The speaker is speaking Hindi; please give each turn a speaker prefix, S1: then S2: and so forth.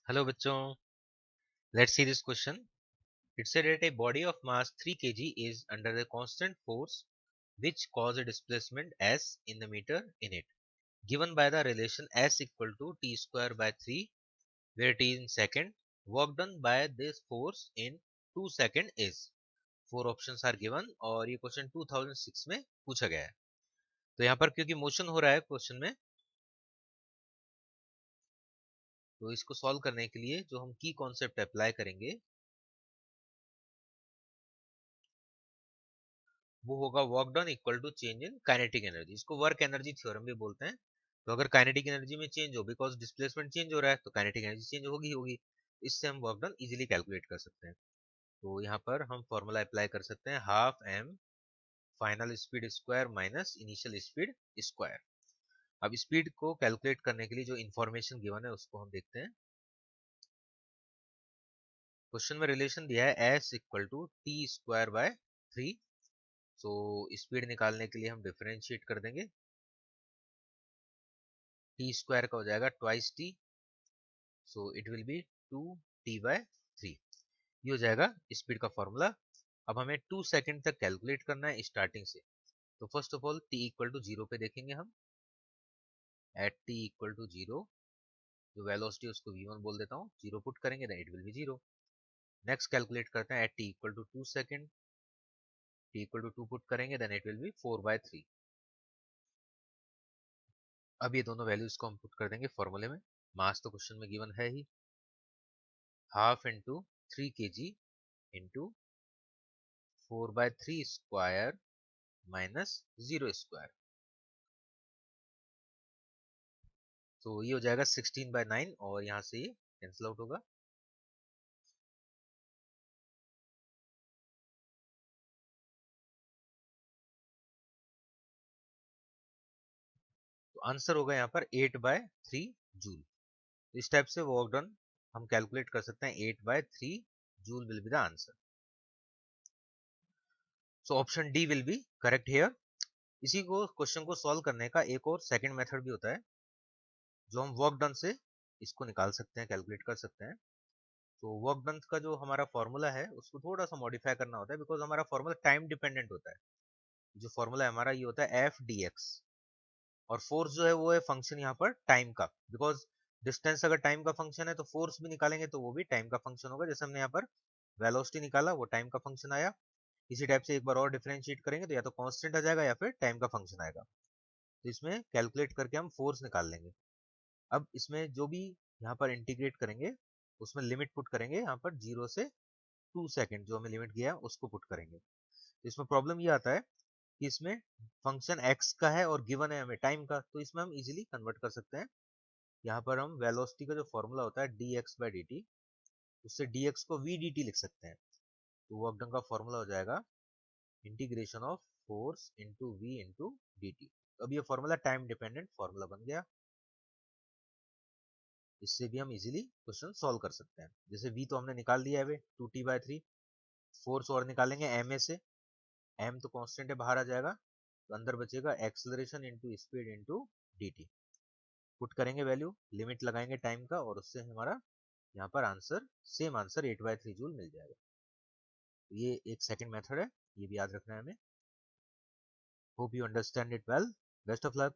S1: हेलो बच्चों, let's see this question. It said that a body of mass 3 kg is under a constant force which cause a displacement s in the meter in it, given by the relation s equal to t square by 3, where t in second. Work done by this force in 2 second is. Four options are given और ये क्वेश्चन 2006 में पूछा गया है. तो यहाँ पर क्योंकि मोशन हो रहा है क्वेश्चन में, तो इसको सॉल्व करने के लिए जो हम की कॉन्सेप्ट अप्लाई करेंगे वो होगा work done equal to change in kinetic energy. इसको वर्क एनर्जी थ्योरम भी बोलते हैं. तो अगर काइनेटिक एनर्जी में चेंज हो बिकॉज डिस्प्लेसमेंट चेंज हो रहा है तो काइनेटिक एनर्जी चेंज होगी ही होगी. इससे हम वर्क डन इजीली कैलकुलेट कर सकते हैं. तो यहाँ पर हम फॉर्मूला अप्लाई कर सकते हैं half m final speed square minus initial speed square. अब स्पीड को कैलकुलेट करने के लिए जो इन्फॉर्मेशन गिवन है उसको हम देखते हैं. क्वेश्चन में रिलेशन दिया है s equal to t square by 3. तो स्पीड निकालने के लिए हम डिफरेंशिएट कर देंगे. टी स्क्वायर का हो जाएगा twice T, so it will B 2t/3. ये हो जाएगा स्पीड का फॉर्मूला. अब हमें 2 सेकंड तक कैलकुलेट करना है स्टार्टिंग से. तो first of all t equal to zero पे देखेंगे हम. At t equal to zero जो वेलोसिटी उसको v1 बोल देता हूँ, जीरो पुट करेंगे then it will be zero. Next calculate करते हैं at t equal to 2 second. t equal to 2 put करेंगे देन इट विल बी 4/3. अब ये दोनों वैल्यूज को हम पुट कर देंगे फॉर्मूले में. मास तो क्वेश्चन में गिवन है ही, half into 3 kg into 4/3 square minus 0 square. तो ये हो जाएगा 16/9 और यहाँ से ये कैंसिल आउट होगा. तो आंसर होगा यहाँ पर 8/3 जूल. इस टाइप से वर्क डन हम कैलकुलेट कर सकते हैं. 8/3 joule will be the answer. So option D will be correct here. इसी को क्वेश्चन को सॉल्व करने का एक और सेकंड मेथड भी होता है जो हम वर्क डन से इसको निकाल सकते हैं, कैलकुलेट कर सकते हैं. तो वर्क डन का जो हमारा फॉर्मूला है उसको थोड़ा सा मॉडिफाई करना होता है बिकॉज हमारा फॉर्मूला टाइम डिपेंडेंट होता है. जो फॉर्मूला है हमारा ये होता है एफ डी एक्स, और फोर्स जो है वो है फंक्शन यहाँ पर टाइम का. बिकॉज डिस्टेंस अगर टाइम का फंक्शन है तो फोर्स भी निकालेंगे तो वो भी टाइम का फंक्शन होगा. जैसे हमने यहाँ पर वेलोसिटी निकाला वो टाइम का फंक्शन आया. इसी टाइप से एक बार और डिफरेंशिएट करेंगे तो या तो कांस्टेंट आ जाएगा या फिर टाइम का फंक्शन आएगा. तो इसमें कैलकुलेट करके हम फोर्स निकाल लेंगे. अब इसमें जो भी यहाँ पर इंटीग्रेट करेंगे उसमें लिमिट पुट करेंगे. यहाँ पर 0 से 2 सेकंड जो हमें लिमिट दिया है उसको पुट करेंगे. तो इसमें प्रॉब्लम ये आता है कि इसमें फंक्शन x का है और गिवन है हमें टाइम का, तो इसमें हम इजीली कन्वर्ट कर सकते हैं. यहाँ पर हम वेलोसिटी का जो फॉर्मूला होता है dx/dt, उससे dx को v dt लिख सकते हैं. तो वर्क डन का फॉर्मूला हो जाएगा integration of force into v into dt. अब ये फॉर्मूला टाइम डिपेंडेंट फॉर्मूला बन गया. इससे भी हम इजीली क्वेश्चन सॉल्व कर सकते हैं. जैसे v तो हमने निकाल दिया है 2t/3. फोर्स और निकालेंगे ma से. m तो कांस्टेंट है बाहर आ जाएगा, तो अंदर बचेगा acceleration into speed into dt. Put करेंगे वैल्यू, लिमिट लगाएंगे टाइम का और उससे हमारा यहाँ पर answer same answer 8/3 jute mill जाएगा. तो ये एक सेकंड मेथड है, ये भी याद रखना है हमें. Hope you understand it well. Best of luck.